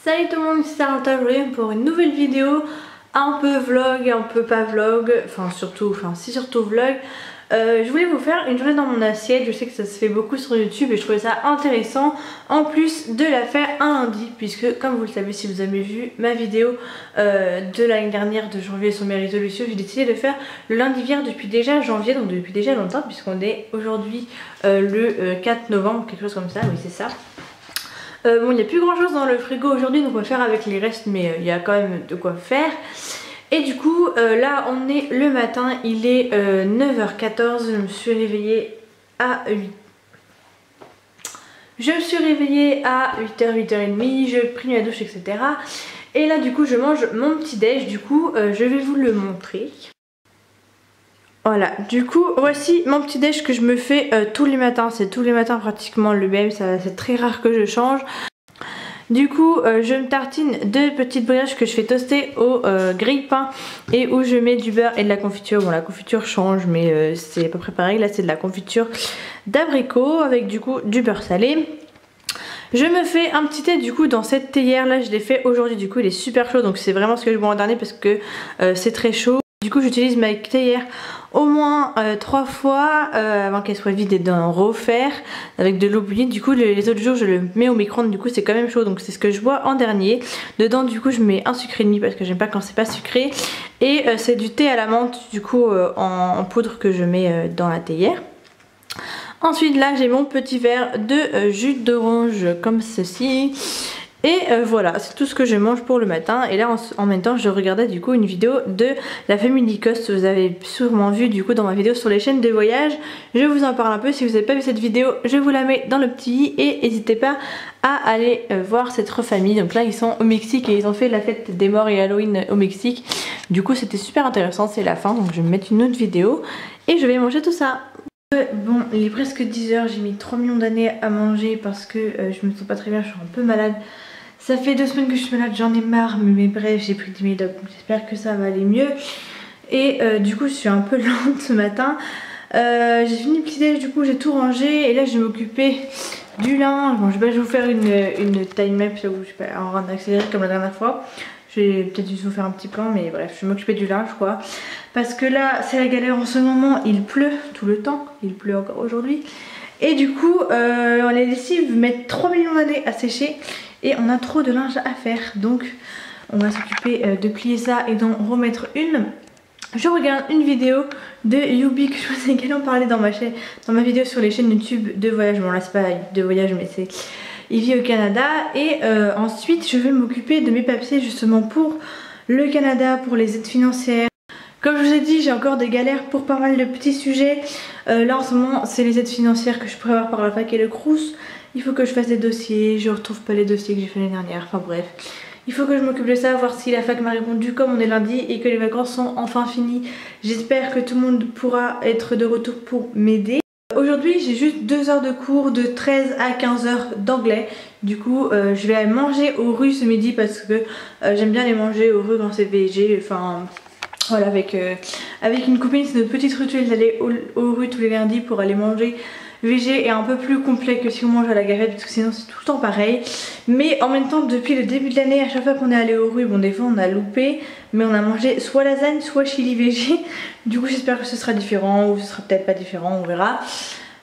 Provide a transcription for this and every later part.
Salut tout le monde, c'est Sarah aujourd'hui pour une nouvelle vidéo, un peu vlog, un peu pas vlog, c'est surtout vlog. Je voulais vous faire une journée dans mon assiette. Je sais que ça se fait beaucoup sur YouTube et je trouvais ça intéressant en plus de la faire un lundi, puisque comme vous le savez si vous avez vu ma vidéo de l'année dernière de janvier sur mes résolutions, j'ai décidé de faire le lundi vierge depuis déjà janvier, donc depuis déjà longtemps, puisqu'on est aujourd'hui le 4 novembre, quelque chose comme ça, oui c'est ça. Bon, il n'y a plus grand chose dans le frigo aujourd'hui, donc on va faire avec les restes, mais il y a quand même de quoi faire. Et du coup, là on est le matin, il est 9h14, je me suis réveillée à 8h. Je me suis réveillée à 8h, 8h30, je pris ma douche, etc. Et là du coup je mange mon petit déj, du coup je vais vous le montrer. Voilà, du coup voici mon petit déj que je me fais tous les matins, c'est tous les matins pratiquement le même, c'est très rare que je change. Du coup je me tartine deux petites brioches que je fais toaster au grille-pain et où je mets du beurre et de la confiture. Bon la confiture change mais c'est à peu près pareil, là c'est de la confiture d'abricot avec du coup du beurre salé. Je me fais un petit thé du coup dans cette théière là, je l'ai fait aujourd'hui, du coup il est super chaud donc c'est vraiment ce que je bois en dernier parce que c'est très chaud. Du coup j'utilise ma théière au moins 3 fois avant qu'elle soit vide et d'en refaire avec de l'eau bouillie. Du coup les autres jours je le mets au micro-ondes, du coup c'est quand même chaud donc c'est ce que je bois en dernier. Dedans du coup je mets un sucre et demi parce que j'aime pas quand c'est pas sucré. Et c'est du thé à la menthe du coup en poudre que je mets dans la théière. Ensuite là j'ai mon petit verre de jus d'orange comme ceci. Et voilà, c'est tout ce que je mange pour le matin. Et là en même temps je regardais du coup une vidéo de la Family Cost. Vous avez sûrement vu du coup dans ma vidéo sur les chaînes de voyage. Je vous en parle un peu, si vous n'avez pas vu cette vidéo je vous la mets dans le petit. Et n'hésitez pas à aller voir cette famille. Donc là ils sont au Mexique et ils ont fait la fête des morts et Halloween au Mexique. Du coup c'était super intéressant, c'est la fin. Donc je vais me mettre une autre vidéo et je vais manger tout ça. Bon, il est presque 10h, j'ai mis 3 millions d'années à manger parce que je me sens pas très bien, je suis un peu malade. Ça fait 2 semaines que je suis malade, j'en ai marre, mais bref, j'ai pris du médoc, donc j'espère que ça va aller mieux. Et du coup, je suis un peu lente ce matin. J'ai fini le petit déj, du coup, j'ai tout rangé et là, je vais m'occuper du linge. Bon, je vais vous faire une time lapse, je vais pas en accélérer comme la dernière fois. Je vais peut-être juste vous faire un petit plan, mais bref, je vais m'occuper du linge quoi. Parce que là, c'est la galère en ce moment, il pleut tout le temps, il pleut encore aujourd'hui. Et du coup, les lessives mettent 3 millions d'années à sécher. Et on a trop de linge à faire, donc on va s'occuper de plier ça et d'en remettre une. Je regarde une vidéo de Yubi que je vous ai également parlé dans ma vidéo sur les chaînes YouTube de voyage. Bon là c'est pas de voyage mais c'est il vit au Canada. Et ensuite je vais m'occuper de mes papiers justement pour le Canada, pour les aides financières. Comme je vous ai dit, j'ai encore des galères pour pas mal de petits sujets. Là en ce moment c'est les aides financières que je pourrais avoir par la fac et le Crous. Il faut que je fasse des dossiers, je retrouve pas les dossiers que j'ai fait l'année dernière, enfin bref. Il faut que je m'occupe de ça, voir si la fac m'a répondu comme on est lundi et que les vacances sont enfin finies. J'espère que tout le monde pourra être de retour pour m'aider. Aujourd'hui j'ai juste 2 heures de cours de 13 à 15 heures d'anglais. Du coup je vais aller manger aux rues ce midi parce que j'aime bien les manger aux rues quand c'est VG. Enfin voilà, avec une copine c'est notre petite rituel d'aller aux rues tous les lundis pour aller manger. VG est un peu plus complet que si on mange à la Garette parce que sinon c'est tout le temps pareil. Mais en même temps depuis le début de l'année, à chaque fois qu'on est allé aux rues, bon des fois on a loupé, mais on a mangé soit lasagne soit chili VG. Du coup j'espère que ce sera différent ou ce sera peut-être pas différent, on verra.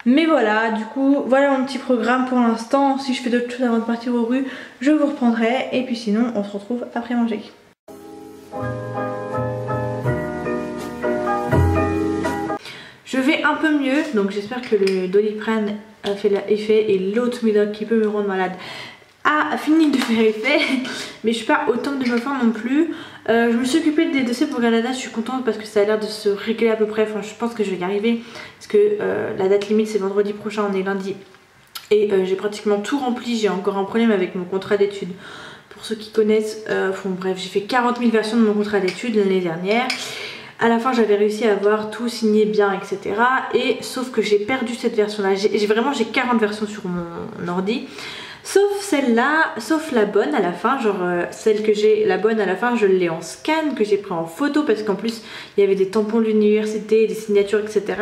Mais voilà, du coup voilà mon petit programme pour l'instant. Si je fais d'autres choses avant de partir aux rues, je vous reprendrai. Et puis sinon on se retrouve après manger. Je vais un peu mieux, donc j'espère que le Doliprane a fait l'effet et l'autre médoc qui peut me rendre malade a fini de faire effet. Mais je suis pas au top de ma forme non plus. Je me suis occupée des dossiers pour Canada, je suis contente parce que ça a l'air de se régler à peu près. Enfin je pense que je vais y arriver parce que la date limite c'est vendredi prochain, on est lundi. Et j'ai pratiquement tout rempli, j'ai encore un problème avec mon contrat d'études. Pour ceux qui connaissent, bon, bref j'ai fait 40 000 versions de mon contrat d'études l'année dernière. À la fin j'avais réussi à avoir tout signé bien etc. Et sauf que j'ai perdu cette version là. J'ai 40 versions sur mon ordi. Sauf celle-là, sauf la bonne à la fin. Genre celle que j'ai, la bonne à la fin je l'ai en scan, que j'ai pris en photo. Parce qu'en plus il y avait des tampons de l'université, des signatures etc.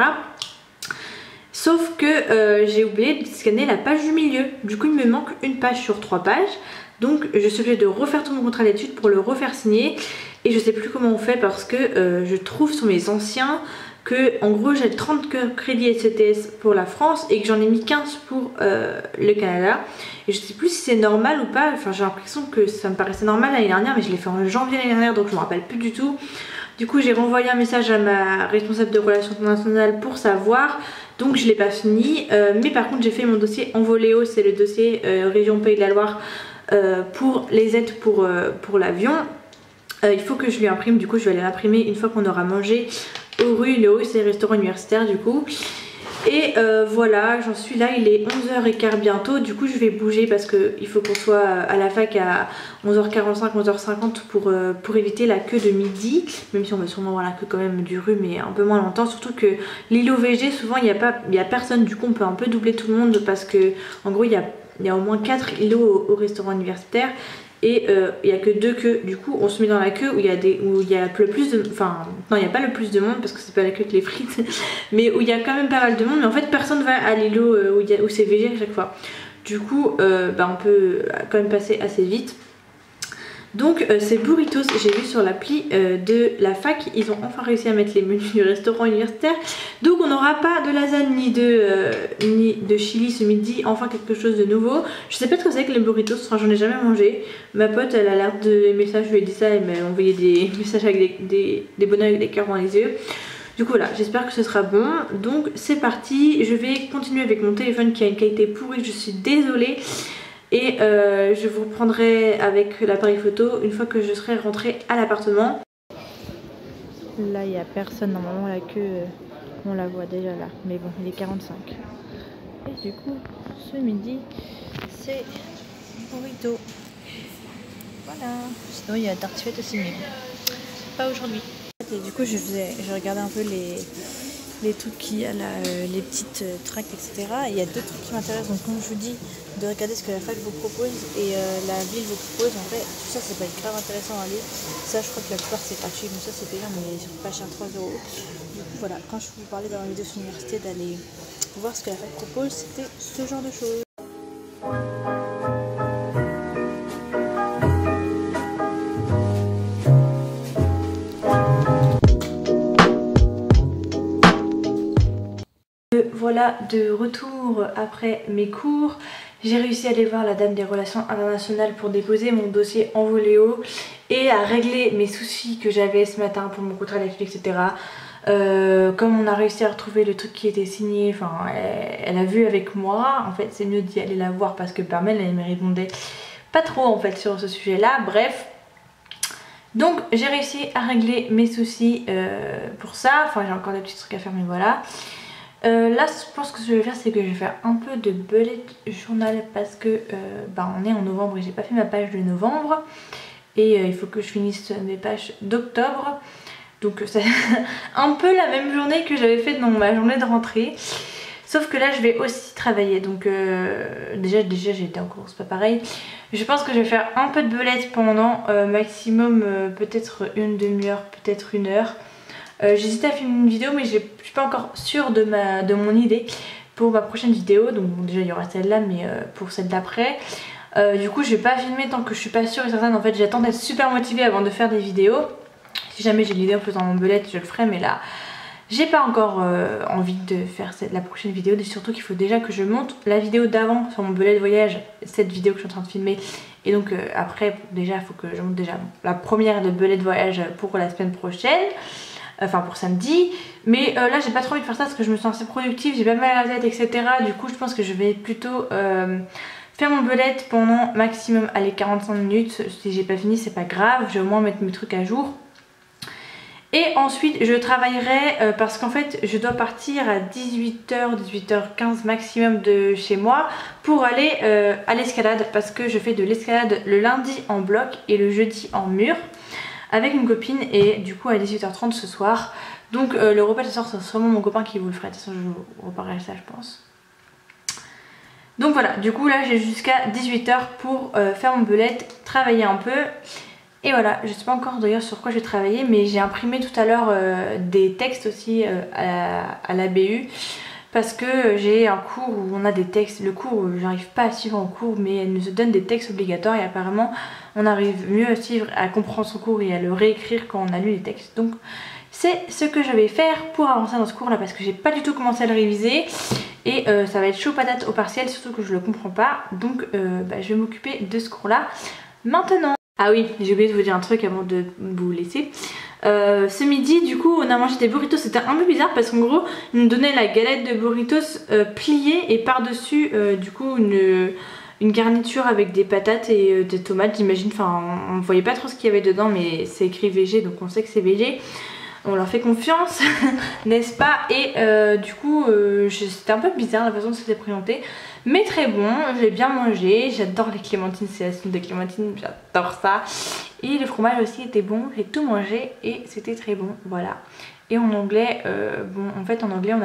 Sauf que j'ai oublié de scanner la page du milieu. Du coup il me manque une page sur 3 pages. Donc je suis obligée de refaire tout mon contrat d'études pour le refaire signer. Et je sais plus comment on fait parce que je trouve sur mes anciens que en gros j'ai 30 crédits SCTS pour la France et que j'en ai mis 15 pour le Canada. Et je sais plus si c'est normal ou pas. Enfin j'ai l'impression que ça me paraissait normal l'année dernière, mais je l'ai fait en janvier l'année dernière, donc je me rappelle plus du tout. Du coup j'ai renvoyé un message à ma responsable de relations internationales pour savoir. Donc je l'ai pas fini, mais par contre j'ai fait mon dossier Envoléo, c'est le dossier région Pays de la Loire pour les aides pour l'avion. Il faut que je lui imprime, du coup je vais aller l'imprimer une fois qu'on aura mangé au rue. Le haut c'est le restaurant universitaire du coup. Et voilà, j'en suis là, il est 11h15 bientôt. Du coup je vais bouger parce qu'il faut qu'on soit à la fac à 11h45, 11h50 pour éviter la queue de midi. Même si on va sûrement voir la queue quand même du rue, mais un peu moins longtemps. Surtout que l'îlot VG, souvent il n'y a personne. Du coup on peut un peu doubler tout le monde parce que en gros il y a au moins 4 îlots au restaurant universitaire. Et il n'y a que 2 queues, du coup on se met dans la queue où il y a le plus de... Enfin non, il n'y a pas le plus de monde parce que c'est pas la queue de les frites, mais où il y a quand même pas mal de monde. Mais en fait personne va à l'îlot où c'est VG à chaque fois. Du coup on peut quand même passer assez vite. Donc ces burritos, j'ai vu sur l'appli de la fac, ils ont enfin réussi à mettre les menus du restaurant universitaire. Donc on n'aura pas de lasagne ni de chili ce midi, enfin quelque chose de nouveau. Je sais pas ce que c'est que les burritos, enfin j'en ai jamais mangé. Ma pote elle a l'air d'aimer ça, je lui ai dit ça, elle m'a envoyé des messages avec des bonheurs avec des cœurs dans les yeux. Du coup voilà, j'espère que ce sera bon. Donc c'est parti, je vais continuer avec mon téléphone qui a une qualité pourrie, je suis désolée. Et je vous reprendrai avec l'appareil photo une fois que je serai rentrée à l'appartement. Là il n'y a personne, normalement la queue on la voit déjà là, mais bon il est 45. Et du coup ce midi c'est burrito. Voilà, sinon il y a tartiflette aussi mais pas aujourd'hui. Et du coup je regardais un peu les trucs qu'il y a là, les petites tracts etc. Et il y a 2 trucs qui m'intéressent, donc comme je vous dis, de regarder ce que la fac vous propose et la ville vous propose. En fait tout ça c'est pas grave intéressant à lire. Ça je crois que la plupart c'est gratuit, donc ça c'est payant mais c'est pas cher, 3 €. Du coup voilà, quand je vous parlais dans la vidéo sur l'université d'aller voir ce que la fac propose, c'était ce genre de choses. Voilà, de retour après mes cours. J'ai réussi à aller voir la dame des relations internationales pour déposer mon dossier Envoléo et à régler mes soucis que j'avais ce matin pour mon contrat d'études etc. Comme on a réussi à retrouver le truc qui était signé, enfin elle a vu avec moi. En fait c'est mieux d'y aller la voir parce que par mail elle me répondait pas trop en fait sur ce sujet là. Bref, donc j'ai réussi à régler mes soucis pour ça. Enfin j'ai encore des petits trucs à faire mais voilà. Là je pense que ce que je vais faire c'est que je vais faire un peu de bullet journal parce que on est en novembre et j'ai pas fait ma page de novembre et il faut que je finisse mes pages d'octobre. Donc c'est un peu la même journée que j'avais fait dans ma journée de rentrée. Sauf que là je vais aussi travailler, donc déjà j'ai été en cours, c'est pas pareil. Je pense que je vais faire un peu de belette pendant maximum peut-être une demi-heure, peut-être 1 heure. J'hésite à filmer une vidéo mais je suis pas encore sûre de mon idée pour ma prochaine vidéo. Donc bon, déjà il y aura celle-là mais pour celle d'après. Du coup je vais pas filmer tant que je suis pas sûre et certaine. En fait j'attends d'être super motivée avant de faire des vidéos. Si jamais j'ai l'idée en faisant mon belette je le ferai, mais là j'ai pas encore envie de faire la prochaine vidéo. Et surtout qu'il faut déjà que je monte la vidéo d'avant sur mon belette voyage, cette vidéo que je suis en train de filmer. Et donc après déjà il faut que je monte déjà la première de belette voyage pour la semaine prochaine. Enfin pour samedi, mais là j'ai pas trop envie de faire ça parce que je me sens assez productive, j'ai pas mal à la tête etc. Du coup je pense que je vais plutôt faire mon belette pendant maximum allez 45 minutes. Si j'ai pas fini c'est pas grave, je vais au moins mettre mes trucs à jour. Et ensuite je travaillerai parce qu'en fait je dois partir à 18h, 18h15 maximum de chez moi pour aller à l'escalade parce que je fais de l'escalade le lundi en bloc et le jeudi en mur avec une copine et du coup à 18h30 ce soir. Donc le repas de ce soir c'est sûrement mon copain qui vous le ferait, de toute façon je vous reparlerai ça je pense. Donc voilà, du coup là j'ai jusqu'à 18h pour faire mon belette, travailler un peu. Et voilà, je sais pas encore d'ailleurs sur quoi je vais travailler mais j'ai imprimé tout à l'heure des textes aussi à la BU. parce que j'ai un cours où on a des textes, le cours où j'arrive pas à suivre en cours, mais elle nous donne des textes obligatoires et apparemment on arrive mieux à suivre, à comprendre son cours et à le réécrire quand on a lu les textes. Donc c'est ce que je vais faire pour avancer dans ce cours là, parce que j'ai pas du tout commencé à le réviser et ça va être chaud patate au partiel, surtout que je le comprends pas. Donc je vais m'occuper de ce cours là maintenant. Ah oui, j'ai oublié de vous dire un truc avant de vous laisser. Ce midi du coup on a mangé des burritos. C'était un peu bizarre parce qu'en gros ils nous donnaient la galette de burritos pliée et par dessus du coup une garniture avec des patates et des tomates, j'imagine. Enfin on voyait pas trop ce qu'il y avait dedans, mais c'est écrit végé donc on sait que c'est végé. On leur fait confiance n'est-ce pas. Et du coup c'était un peu bizarre la façon dont c'était présenté, mais très bon, j'ai bien mangé. J'adore les clémentines, c'est la soupe de clémentine, j'adore ça. Et le fromage aussi était bon, j'ai tout mangé et c'était très bon, voilà. Et en anglais, en fait en anglais on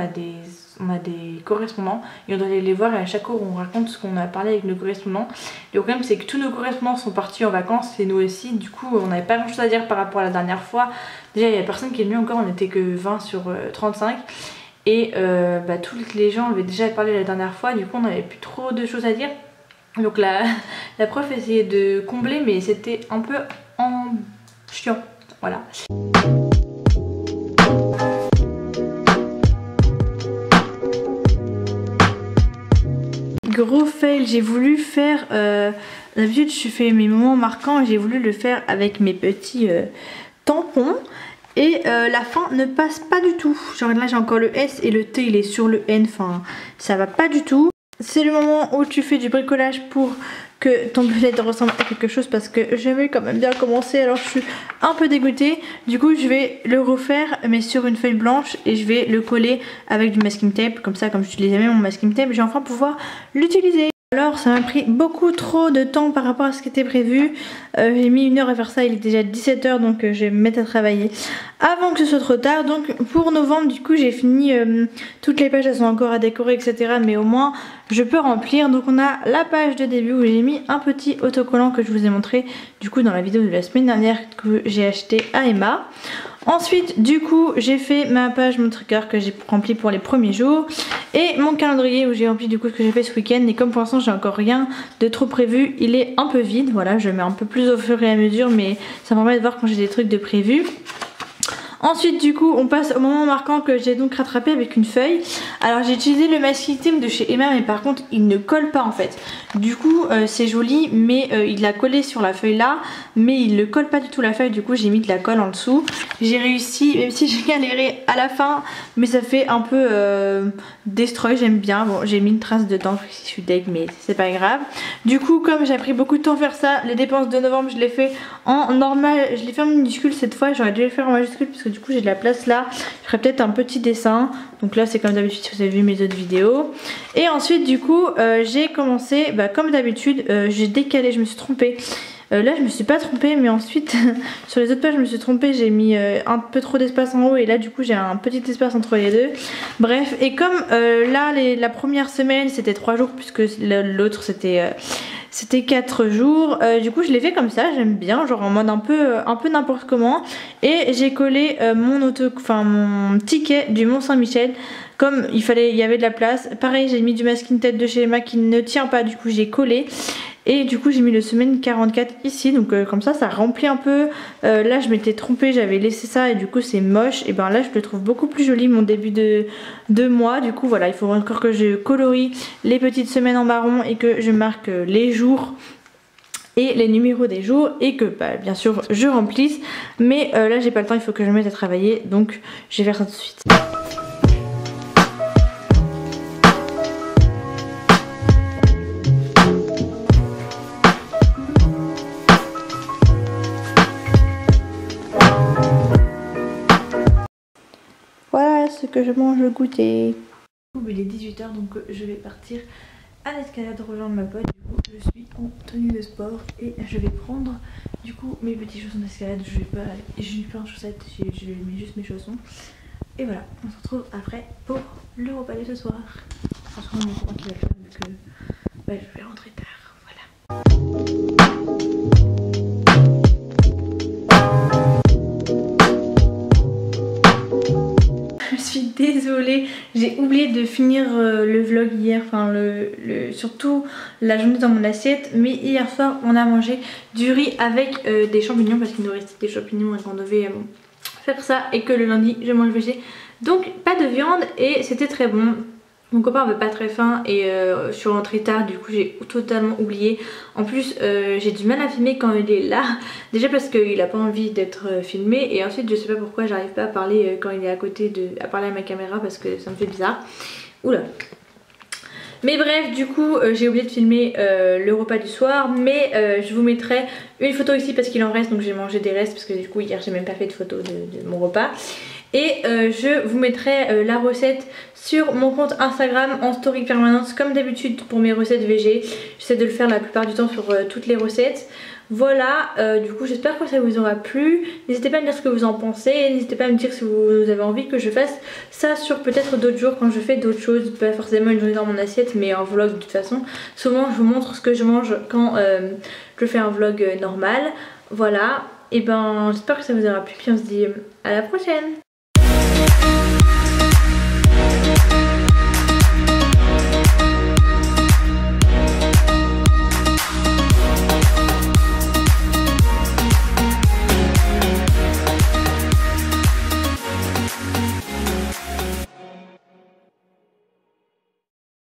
a des correspondants et on doit aller les voir, et à chaque cours on raconte ce qu'on a parlé avec nos correspondants. Le problème c'est que tous nos correspondants sont partis en vacances et nous aussi, du coup on n'avait pas grand chose à dire par rapport à la dernière fois. Déjà il y a personne qui est venu encore, on n'était que 20 sur 35. Et tous les gens avaient déjà parlé la dernière fois, du coup on n'avait plus trop de choses à dire. Donc la prof essayait de combler, mais c'était un peu chiant, voilà. Gros fail, j'ai voulu faire, d'habitude je fais mes moments marquants, j'ai voulu le faire avec mes petits tampons. Et la fin ne passe pas du tout. Genre là j'ai encore le S et le T il est sur le N. Enfin ça va pas du tout. C'est le moment où tu fais du bricolage pour que ton bullet ressemble à quelque chose, parce que j'aimais quand même bien commencer. Alors je suis un peu dégoûtée. Du coup je vais le refaire mais sur une feuille blanche et je vais le coller avec du masking tape. Comme ça, comme j'utilisais même mon masking tape, j'ai enfin pouvoir l'utiliser. Alors ça m'a pris beaucoup trop de temps par rapport à ce qui était prévu. J'ai mis 1 heure à faire ça, il est déjà 17 h, donc je vais me mettre à travailler avant que ce soit trop tard. Donc pour novembre du coup j'ai fini, toutes les pages elles sont encore à décorer etc, mais au moins je peux remplir. Donc on a la page de début où j'ai mis un petit autocollant que je vous ai montré du coup dans la vidéo de la semaine dernière que j'ai acheté à Emma. Ensuite du coup j'ai fait ma page, mon trigger que j'ai rempli pour les premiers jours, et mon calendrier où j'ai rempli du coup ce que j'ai fait ce week-end. Et comme pour l'instant j'ai encore rien de trop prévu, il est un peu vide, voilà, je mets un peu plus au fur et à mesure, mais ça me permet de voir quand j'ai des trucs de prévu. Ensuite du coup on passe au moment marquant que j'ai donc rattrapé avec une feuille. Alors j'ai utilisé le masking tape de chez Emma, mais par contre il ne colle pas en fait. Du coup c'est joli, mais il l'a collé sur la feuille là, mais il ne colle pas du tout la feuille. Du coup j'ai mis de la colle en dessous. J'ai réussi, même si j'ai galéré à la fin, mais ça fait un peu destroy, j'aime bien. Bon j'ai mis une trace dedans, je suis deg, mais c'est pas grave. Du coup comme j'ai pris beaucoup de temps à faire ça, les dépenses de novembre je l'ai fait en normal, je l'ai fait en minuscule cette fois. J'aurais dû le faire en majuscule parce que du coup j'ai de la place là. Je ferai peut-être un petit dessin. Donc là c'est comme d'habitude si vous avez vu mes autres vidéos. Et ensuite du coup j'ai commencé comme d'habitude, j'ai décalé, je me suis trompée. Là je me suis pas trompée, mais ensuite sur les autres pages je me suis trompée, j'ai mis un peu trop d'espace en haut, et là du coup j'ai un petit espace entre les deux. Bref, et comme là la première semaine c'était 3 jours puisque l'autre c'était 4 jours, du coup je l'ai fait comme ça, j'aime bien, genre en mode un peu n'importe comment. Et j'ai collé mon ticket du Mont Saint-Michel. Comme il y avait de la place, pareil j'ai mis du masking tape de chez Emma qui ne tient pas, du coup j'ai collé. Et du coup j'ai mis le semaine 44 ici, donc comme ça remplit un peu. Là je m'étais trompée, j'avais laissé ça et du coup c'est moche. Et ben là je le trouve beaucoup plus joli, mon début de mois. Du coup voilà, il faut encore que je colorie les petites semaines en marron et que je marque les jours et les numéros des jours, et que bien sûr je remplisse. Mais là j'ai pas le temps, il faut que je me mette à travailler, donc je vais faire ça tout de suite. Voilà ce que je mange au goûter. Il est 18 h, donc je vais partir à l'escalade rejoindre ma pote. Du coup je suis en tenue de sport et je vais prendre du coup mes petits chaussons d'escalade. Je n'ai pas en chaussettes, je mets juste mes chaussons. Et voilà, on se retrouve après pour le repas de ce soir. Franchement mon courant qui va faire vu que je vais rentrer tard, voilà. Je suis désolée, j'ai oublié de finir le vlog hier, enfin surtout la journée dans mon assiette. Mais hier soir on a mangé du riz avec des champignons parce qu'il nous restait des champignons et qu'on devait faire ça, et que le lundi je mange végé. Donc pas de viande et c'était très bon. Mon copain avait pas très faim et je suis rentrée tard, du coup j'ai totalement oublié. En plus j'ai du mal à filmer quand il est là. Déjà parce qu'il a pas envie d'être filmé, et ensuite je sais pas pourquoi j'arrive pas à parler quand il est à côté à parler à ma caméra, parce que ça me fait bizarre. Oula. Mais bref, du coup j'ai oublié de filmer le repas du soir, mais je vous mettrai une photo ici parce qu'il en reste, donc j'ai mangé des restes parce que du coup hier j'ai même pas fait de photo de mon repas. Et je vous mettrai la recette sur mon compte Instagram en story permanente comme d'habitude pour mes recettes végé. J'essaie de le faire la plupart du temps sur toutes les recettes. Voilà, du coup j'espère que ça vous aura plu. N'hésitez pas à me dire ce que vous en pensez. N'hésitez pas à me dire si vous avez envie que je fasse ça sur peut-être d'autres jours quand je fais d'autres choses. Pas forcément une journée dans mon assiette, mais un vlog de toute façon. Souvent je vous montre ce que je mange quand je fais un vlog normal. Voilà, et ben j'espère que ça vous aura plu. Puis on se dit à la prochaine.